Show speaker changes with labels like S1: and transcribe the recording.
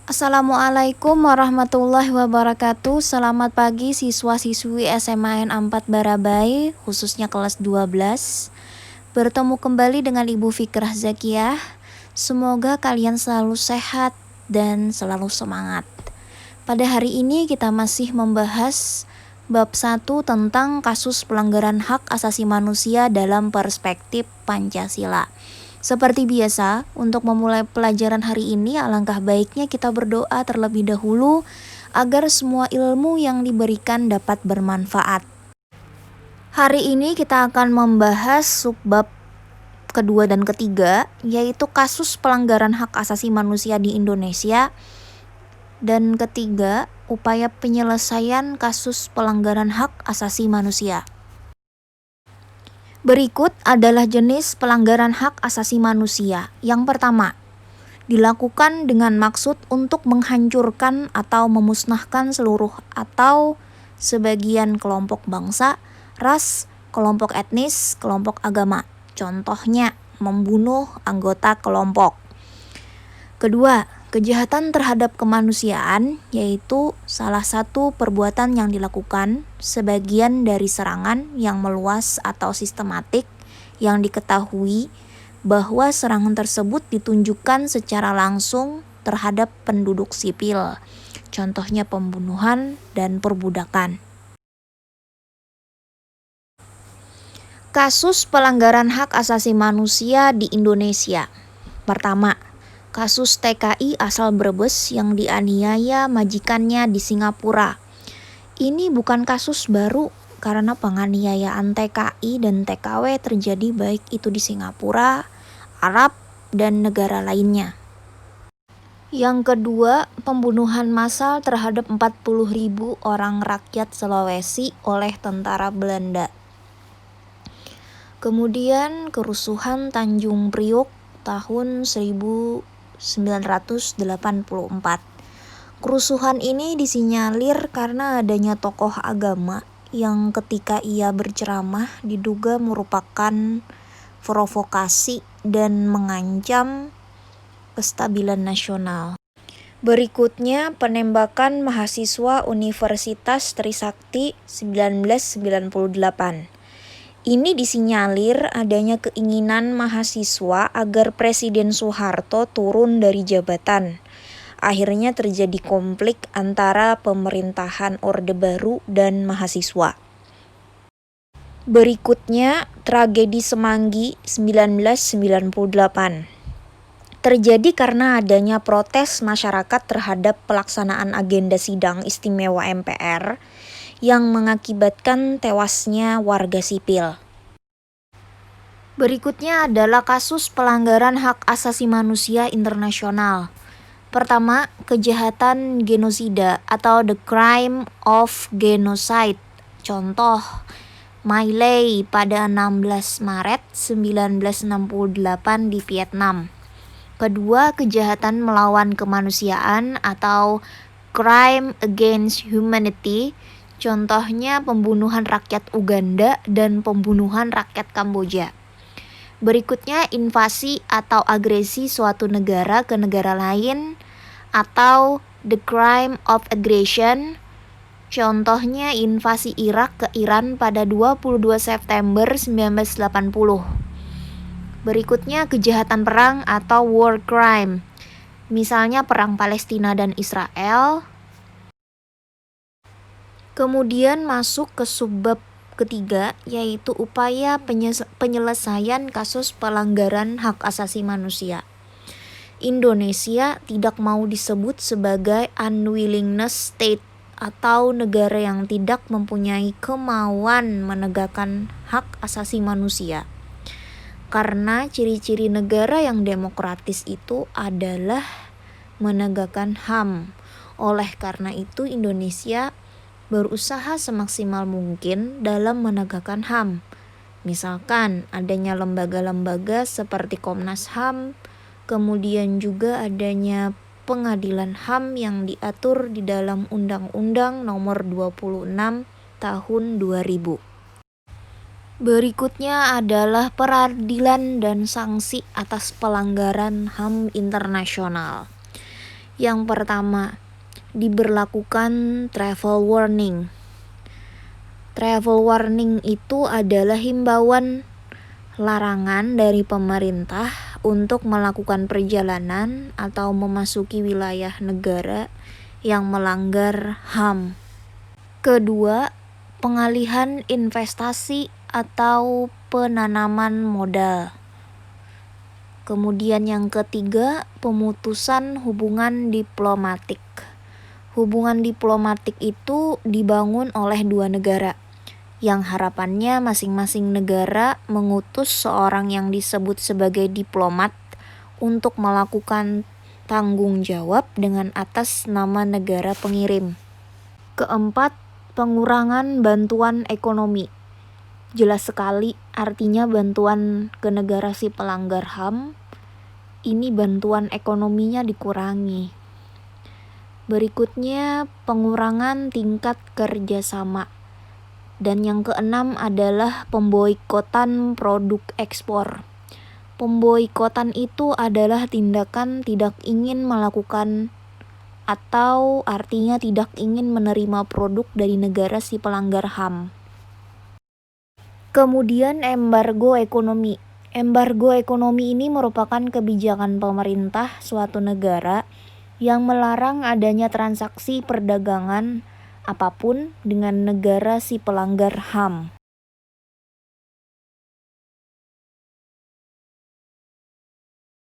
S1: Assalamualaikum warahmatullahi wabarakatuh. Selamat pagi siswa-siswi SMA N 4 Barabai, khususnya kelas 12. Bertemu kembali dengan Ibu Fikrah Zakiyah. Semoga kalian selalu sehat dan selalu semangat. Pada hari ini kita masih membahas bab 1 tentang kasus pelanggaran hak asasi manusia dalam perspektif Pancasila. Seperti biasa, untuk memulai pelajaran hari ini, alangkah baiknya kita berdoa terlebih dahulu agar semua ilmu yang diberikan dapat bermanfaat. Hari ini kita akan membahas subbab kedua dan ketiga, yaitu kasus pelanggaran hak asasi manusia di Indonesia, dan ketiga, upaya penyelesaian kasus pelanggaran hak asasi manusia. Berikut adalah jenis pelanggaran hak asasi manusia. Yang pertama, dilakukan dengan maksud untuk menghancurkan atau memusnahkan seluruh atau sebagian kelompok bangsa, ras, kelompok etnis, kelompok agama. Contohnya, membunuh anggota kelompok. Kedua, kejahatan terhadap kemanusiaan, yaitu salah satu perbuatan yang dilakukan sebagian dari serangan yang meluas atau sistematik yang diketahui bahwa serangan tersebut ditunjukkan secara langsung terhadap penduduk sipil, contohnya pembunuhan dan perbudakan. Kasus pelanggaran hak asasi manusia di Indonesia. Pertama, kasus TKI asal Brebes yang dianiaya majikannya di Singapura. Ini bukan kasus baru karena penganiayaan TKI dan TKW terjadi baik itu di Singapura, Arab, dan negara lainnya. Yang kedua, pembunuhan massal terhadap 40.000 orang rakyat Sulawesi oleh tentara Belanda. Kemudian kerusuhan Tanjung Priok tahun 1984. Kerusuhan ini disinyalir karena adanya tokoh agama yang ketika ia berceramah diduga merupakan provokasi dan mengancam kestabilan nasional. Berikutnya, penembakan mahasiswa Universitas Trisakti 1998. Ini disinyalir adanya keinginan mahasiswa agar Presiden Soeharto turun dari jabatan. Akhirnya terjadi konflik antara pemerintahan Orde Baru dan mahasiswa. Berikutnya, tragedi Semanggi 1998. Terjadi karena adanya protes masyarakat terhadap pelaksanaan agenda sidang istimewa MPR yang mengakibatkan tewasnya warga sipil. Berikutnya adalah kasus pelanggaran hak asasi manusia internasional. Pertama, kejahatan genosida atau the crime of genocide. Contoh, My Lai pada 16 Maret 1968 di Vietnam. Kedua, kejahatan melawan kemanusiaan atau crime against humanity. Contohnya pembunuhan rakyat Uganda dan pembunuhan rakyat Kamboja. Berikutnya, invasi atau agresi suatu negara ke negara lain atau the crime of aggression. Contohnya invasi Irak ke Iran pada 22 September 1980. Berikutnya, kejahatan perang atau war crime. Misalnya perang Palestina dan Israel. Kemudian masuk ke subbab ketiga, yaitu upaya penyelesaian kasus pelanggaran hak asasi manusia. Indonesia tidak mau disebut sebagai unwillingness state atau negara yang tidak mempunyai kemauan menegakkan hak asasi manusia. Karena ciri-ciri negara yang demokratis itu adalah menegakkan HAM. Oleh karena itu Indonesia berusaha semaksimal mungkin dalam menegakkan HAM. Misalkan adanya lembaga-lembaga seperti Komnas HAM, kemudian juga adanya pengadilan HAM yang diatur di dalam Undang-Undang Nomor 26 Tahun 2000. Berikutnya adalah peradilan dan sanksi atas pelanggaran HAM internasional. Yang pertama, diberlakukan travel warning. Travel warning itu adalah himbauan larangan dari pemerintah untuk melakukan perjalanan atau memasuki wilayah negara yang melanggar HAM. Kedua, pengalihan investasi atau penanaman modal. Kemudian yang ketiga, pemutusan hubungan diplomatik. Hubungan diplomatik itu dibangun oleh dua negara, yang harapannya masing-masing negara mengutus seorang yang disebut sebagai diplomat untuk melakukan tanggung jawab dengan atas nama negara pengirim. Keempat, pengurangan bantuan ekonomi. Jelas sekali artinya bantuan ke negara si pelanggar HAM, ini bantuan ekonominya dikurangi. Berikutnya, pengurangan tingkat kerjasama. Dan yang keenam adalah pemboikotan produk ekspor. Pemboikotan itu adalah tindakan tidak ingin melakukan atau artinya tidak ingin menerima produk dari negara si pelanggar HAM. Kemudian embargo ekonomi. Embargo ekonomi ini merupakan kebijakan pemerintah suatu negara yang melarang adanya transaksi perdagangan apapun dengan negara si pelanggar HAM.